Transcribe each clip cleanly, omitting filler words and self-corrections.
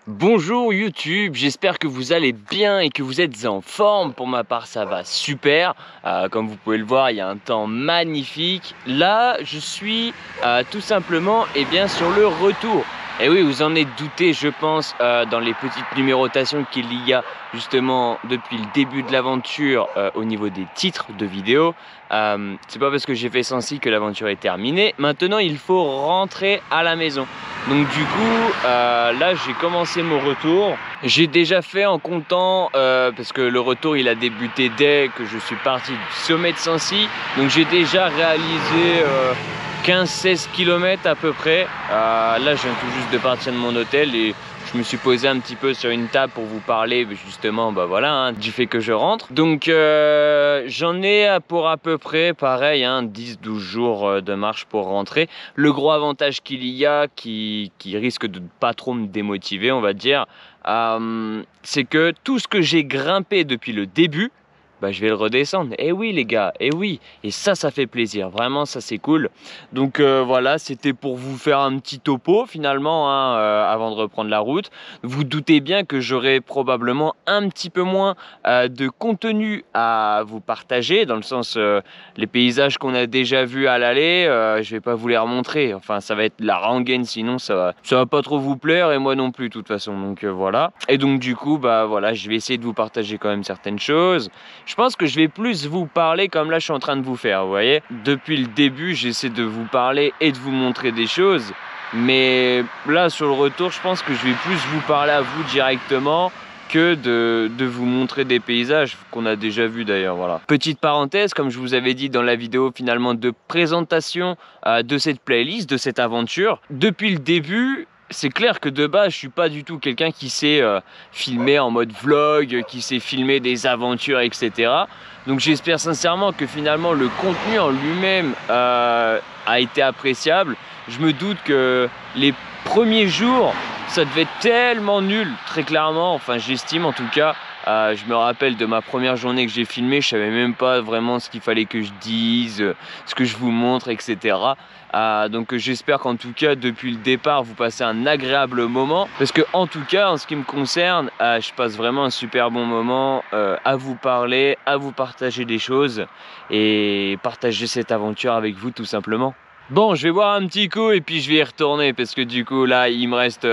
Bonjour YouTube, j'espère que vous allez bien et que vous êtes en forme. Pour ma part ça va super, comme vous pouvez le voir il y a un temps magnifique. Là je suis tout simplement sur le retour. Et oui, vous en êtes douté je pense dans les petites numérotations qu'il y a justement depuis le début de l'aventure au niveau des titres de vidéos. C'est pas parce que j'ai fait ceci que l'aventure est terminée. Maintenant il faut rentrer à la maison. Donc du coup là j'ai commencé mon retour. J'ai déjà fait en comptant parce que le retour il a débuté dès que je suis parti du sommet de Sancy. Donc j'ai déjà réalisé 15-16 km à peu près. Là je viens tout juste de partir de mon hôtel et je me suis posé un petit peu sur une table pour vous parler justement du fait que je rentre. Donc j'en ai pour à peu près pareil 10-12 jours de marche pour rentrer. Le gros avantage qu'il y a qui risque de pas trop me démotiver on va dire, c'est que tout ce que j'ai grimpé depuis le début, je vais le redescendre. Et oui les gars, et oui, et ça fait plaisir, vraiment ça c'est cool. Donc voilà, c'était pour vous faire un petit topo finalement avant de reprendre la route. Vous doutez bien que j'aurai probablement un petit peu moins de contenu à vous partager, dans le sens les paysages qu'on a déjà vus à l'aller, je vais pas vous les remontrer, enfin ça va être la rengaine, sinon ça va pas trop vous plaire et moi non plus de toute façon. Donc voilà, et donc du coup voilà, je vais essayer de vous partager quand même certaines choses. Je pense que je vais plus vous parler comme là je suis en train de vous faire, vous voyez. Depuis le début, j'essaie de vous parler et de vous montrer des choses. Mais là, sur le retour, je pense que je vais plus vous parler à vous directement que de vous montrer des paysages qu'on a déjà vus d'ailleurs, voilà. Petite parenthèse, comme je vous avais dit dans la vidéo finalement de présentation de cette playlist, de cette aventure, depuis le début, c'est clair que de base, je suis pas du tout quelqu'un qui sait filmer en mode vlog, qui sait filmer des aventures, etc. Donc j'espère sincèrement que finalement le contenu en lui-même a été appréciable. Je me doute que les premiers jours, ça devait être tellement nul, très clairement, enfin j'estime en tout cas. Je me rappelle de ma première journée que j'ai filmé, je savais même pas vraiment ce qu'il fallait que je dise, ce que je vous montre, etc. Donc j'espère qu'en tout cas depuis le départ vous passez un agréable moment, parce que en tout cas en ce qui me concerne je passe vraiment un super bon moment à vous parler, à vous partager des choses et partager cette aventure avec vous tout simplement. Bon, je vais boire un petit coup et puis je vais y retourner parce que du coup là il me reste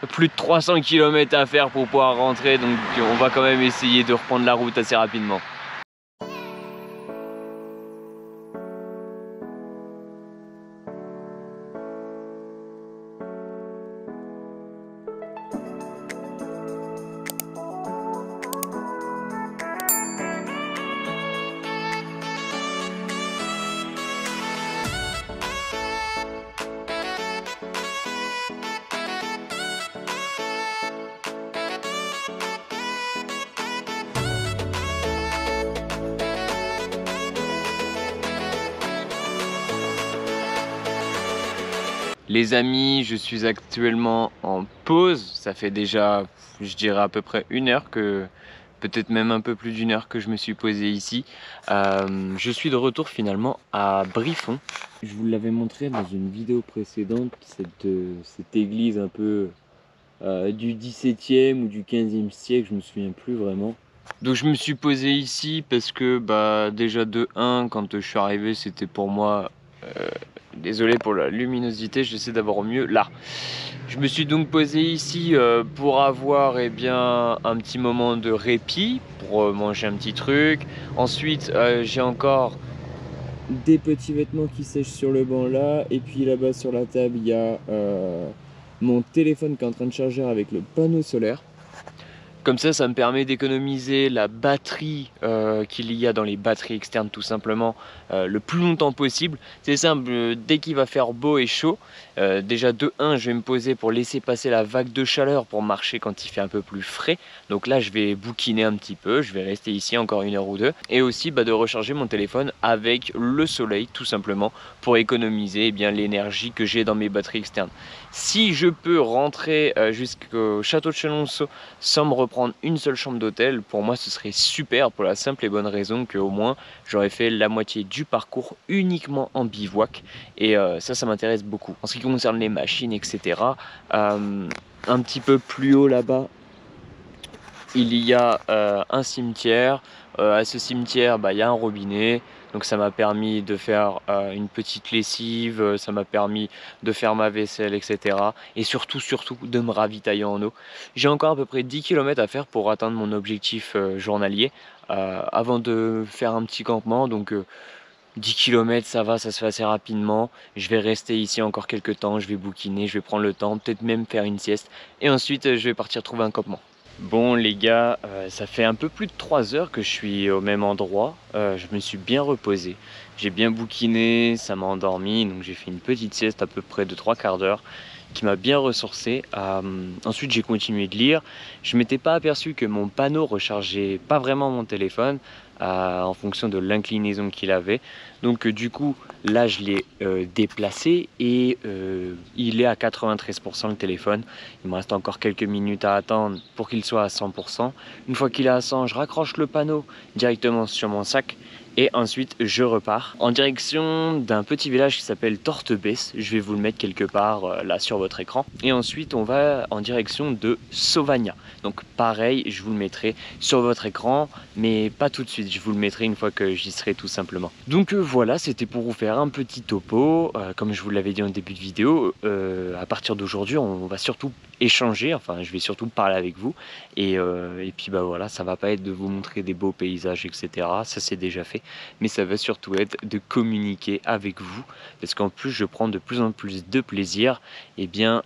plus de 300 km à faire pour pouvoir rentrer, donc on va quand même essayer de reprendre la route assez rapidement. Les amis, je suis actuellement en pause. Ça fait déjà, je dirais à peu près une heure que, peut-être même un peu plus d'une heure que je me suis posé ici. Je suis de retour finalement à Briffon. Je vous l'avais montré dans une vidéo précédente, cette église un peu du 17e ou du 15e siècle, je me souviens plus vraiment. Donc je me suis posé ici parce que déjà de 1, quand je suis arrivé, c'était pour moi... désolé pour la luminosité, j'essaie d'avoir au mieux là. Je me suis donc posé ici pour avoir un petit moment de répit, pour manger un petit truc. Ensuite j'ai encore des petits vêtements qui sèchent sur le banc là. Et puis là-bas sur la table il y a mon téléphone qui est en train de charger avec le panneau solaire. Comme ça me permet d'économiser la batterie qu'il y a dans les batteries externes tout simplement le plus longtemps possible. C'est simple, dès qu'il va faire beau et chaud, déjà de 1 je vais me poser pour laisser passer la vague de chaleur pour marcher quand il fait un peu plus frais. Donc là je vais bouquiner un petit peu, je vais rester ici encore 1 heure ou 2. Et aussi de recharger mon téléphone avec le soleil tout simplement pour économiser l'énergie que j'ai dans mes batteries externes. Si je peux rentrer jusqu'au château de Chalonceau sans me reprendre une seule chambre d'hôtel, pour moi ce serait super, pour la simple et bonne raison qu'au moins j'aurais fait la moitié du parcours uniquement en bivouac. Et ça m'intéresse beaucoup. En ce qui concerne les machines, etc., Un petit peu plus haut là-bas, il y a un cimetière. À ce cimetière, il y a un robinet. Donc ça m'a permis de faire une petite lessive, ça m'a permis de faire ma vaisselle, etc. Et surtout de me ravitailler en eau. J'ai encore à peu près 10 km à faire pour atteindre mon objectif journalier avant de faire un petit campement. Donc 10 km, ça va, ça se fait assez rapidement. Je vais rester ici encore quelques temps, je vais bouquiner, je vais prendre le temps, peut-être même faire une sieste. Et ensuite, je vais partir trouver un campement. Bon les gars, ça fait un peu plus de 3 heures que je suis au même endroit. Je me suis bien reposé. J'ai bien bouquiné, ça m'a endormi. Donc j'ai fait une petite sieste à peu près de 3/4 d'heure qui m'a bien ressourcé. Ensuite j'ai continué de lire. Je m'étais pas aperçu que mon panneau rechargeait pas vraiment mon téléphone en fonction de l'inclinaison qu'il avait. Donc du coup là je l'ai déplacé et il est à 93% le téléphone. Il me reste encore quelques minutes à attendre pour qu'il soit à 100%. Une fois qu'il est à 100, je raccroche le panneau directement sur mon sac et ensuite je repars en direction d'un petit village qui s'appelle Tortebesse. Je vais vous le mettre quelque part là sur votre écran. Et ensuite on va en direction de Sauvagnat. Donc pareil, je vous le mettrai sur votre écran, mais pas tout de suite. Je vous le mettrai une fois que j'y serai tout simplement. Donc voilà, c'était pour vous faire un petit topo. Comme je vous l'avais dit en début de vidéo, à partir d'aujourd'hui, on va surtout échanger. Enfin, je vais surtout parler avec vous. Et puis voilà, ça va pas être de vous montrer des beaux paysages, etc. Ça c'est déjà fait. Mais ça va surtout être de communiquer avec vous. Parce qu'en plus, je prends de plus en plus de plaisir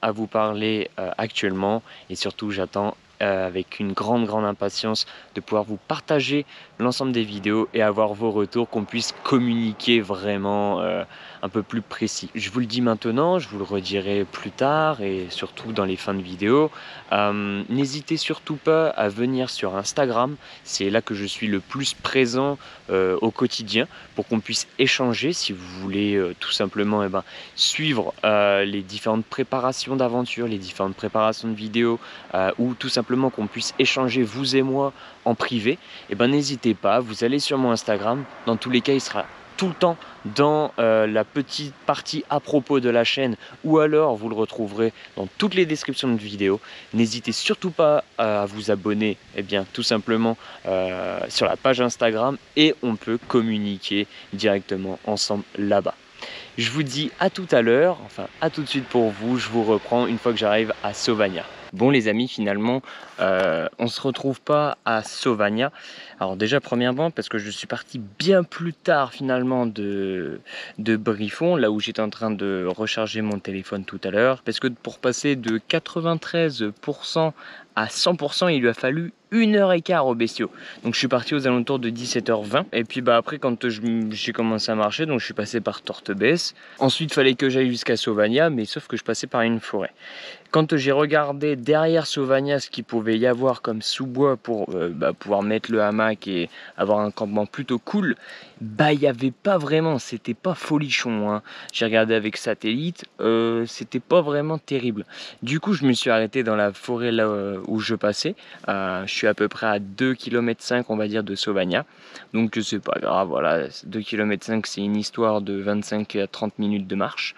à vous parler actuellement. Et surtout, j'attends avec une grande impatience de pouvoir vous partager l'ensemble des vidéos et avoir vos retours, qu'on puisse communiquer vraiment un peu plus précis. Je vous le dis maintenant, je vous le redirai plus tard et surtout dans les fins de vidéo. N'hésitez surtout pas à venir sur Instagram, c'est là que je suis le plus présent au quotidien pour qu'on puisse échanger si vous voulez tout simplement suivre les différentes préparations d'aventure, les différentes préparations de vidéos ou tout simplement qu'on puisse échanger vous et moi en privé. N'hésitez pas, vous allez sur mon Instagram, dans tous les cas il sera tout le temps dans la petite partie à propos de la chaîne, ou alors vous le retrouverez dans toutes les descriptions de vidéos. N'hésitez surtout pas à vous abonner tout simplement sur la page Instagram et on peut communiquer directement ensemble là-bas. Je vous dis à tout à l'heure, enfin à tout de suite pour vous, je vous reprends une fois que j'arrive à Sauvagnat. Bon les amis, finalement on se retrouve pas à Sauvagnat. Alors déjà premièrement parce que je suis parti bien plus tard finalement de Briffon, là où j'étais en train de recharger mon téléphone tout à l'heure, parce que pour passer de 93% à 100%, il lui a fallu 1h15 aux bestiaux. Donc je suis parti aux alentours de 17h20. Et puis après quand j'ai commencé à marcher, donc je suis passé par Tortebesse. Ensuite il fallait que j'aille jusqu'à Sauvagnat, mais sauf que je passais par une forêt. Quand j'ai regardé derrière Sauvagnat ce qu'il pouvait y avoir comme sous-bois pour pouvoir mettre le hamac et avoir un campement plutôt cool, il n'y avait pas vraiment, c'était pas folichon, hein. J'ai regardé avec satellite, c'était pas vraiment terrible. Du coup je me suis arrêté dans la forêt là où je passais. Je suis à peu près à 2,5 km on va dire de Sauvagnat. Donc c'est pas grave, voilà, 2,5 km c'est une histoire de 25 à 30 minutes de marche.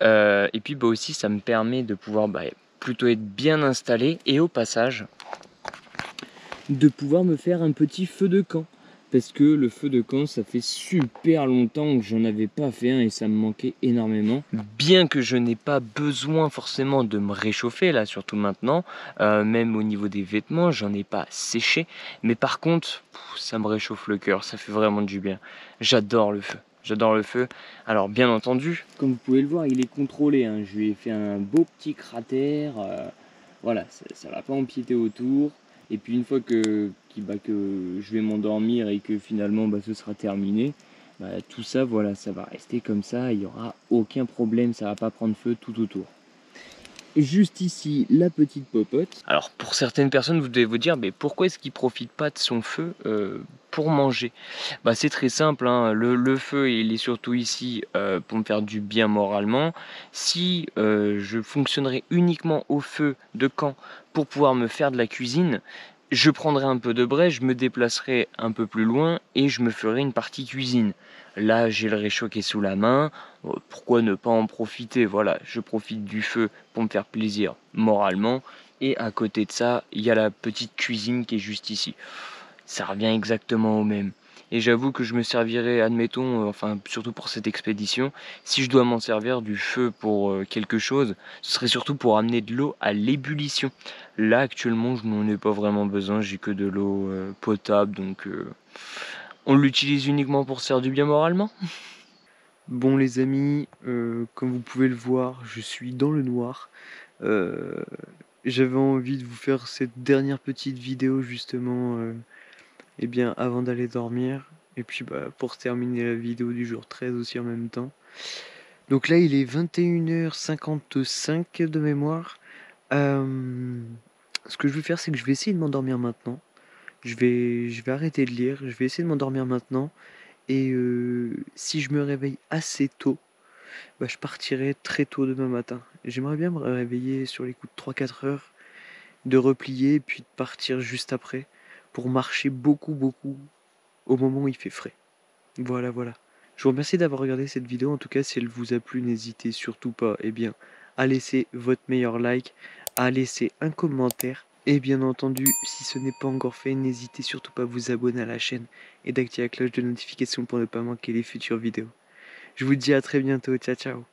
Et puis aussi ça me permet de pouvoir plutôt être bien installé et au passage de pouvoir me faire un petit feu de camp. Parce que le feu de camp, ça fait super longtemps que j'en avais pas fait un et ça me manquait énormément. Bien que je n'ai pas besoin forcément de me réchauffer là, surtout maintenant, même au niveau des vêtements, j'en ai pas séché. Mais par contre, ça me réchauffe le cœur, ça fait vraiment du bien. J'adore le feu. J'adore le feu. Alors bien entendu, comme vous pouvez le voir, il est contrôlé, hein. Je lui ai fait un beau petit cratère. Voilà, ça va pas empiéter autour. Et puis une fois que je vais m'endormir et que finalement ce sera terminé, tout ça, voilà, ça va rester comme ça. Il n'y aura aucun problème, ça va pas prendre feu tout autour. Juste ici, la petite popote. Alors pour certaines personnes, vous devez vous dire, mais pourquoi est-ce qu'il ne profite pas de son feu pour manger? C'est très simple, hein. Le feu, il est surtout ici pour me faire du bien moralement. Si je fonctionnerais uniquement au feu de camp pour pouvoir me faire de la cuisine, je prendrai un peu de break, je me déplacerai un peu plus loin et je me ferai une partie cuisine. Là, j'ai le réchaud qui est sous la main, pourquoi ne pas en profiter? Voilà, je profite du feu pour me faire plaisir moralement. Et à côté de ça, il y a la petite cuisine qui est juste ici. Ça revient exactement au même. Et j'avoue que je me servirai, admettons, enfin surtout pour cette expédition, si je dois m'en servir du feu pour quelque chose, ce serait surtout pour amener de l'eau à l'ébullition. Là actuellement je n'en ai pas vraiment besoin, j'ai que de l'eau potable, donc on l'utilise uniquement pour se faire du bien moralement. Bon les amis, comme vous pouvez le voir, je suis dans le noir. Euh, J'avais envie de vous faire cette dernière petite vidéo justement eh bien, avant d'aller dormir. Et puis bah, pour terminer la vidéo du jour 13 aussi en même temps. Donc là, il est 21h55 de mémoire. Ce que je vais faire, c'est que je vais essayer de m'endormir maintenant. Je vais arrêter de lire. Je vais essayer de m'endormir maintenant. Et si je me réveille assez tôt, bah, je partirai très tôt demain matin. J'aimerais bien me réveiller sur les coups de 3-4 heures, de replier, puis de partir juste après, pour marcher beaucoup, beaucoup, au moment où il fait frais. Voilà, voilà. Je vous remercie d'avoir regardé cette vidéo. En tout cas, si elle vous a plu, n'hésitez surtout pas, eh bien, à laisser votre meilleur like, à laisser un commentaire. Et bien entendu, si ce n'est pas encore fait, n'hésitez surtout pas à vous abonner à la chaîne et d'activer la cloche de notification pour ne pas manquer les futures vidéos. Je vous dis à très bientôt. Ciao, ciao.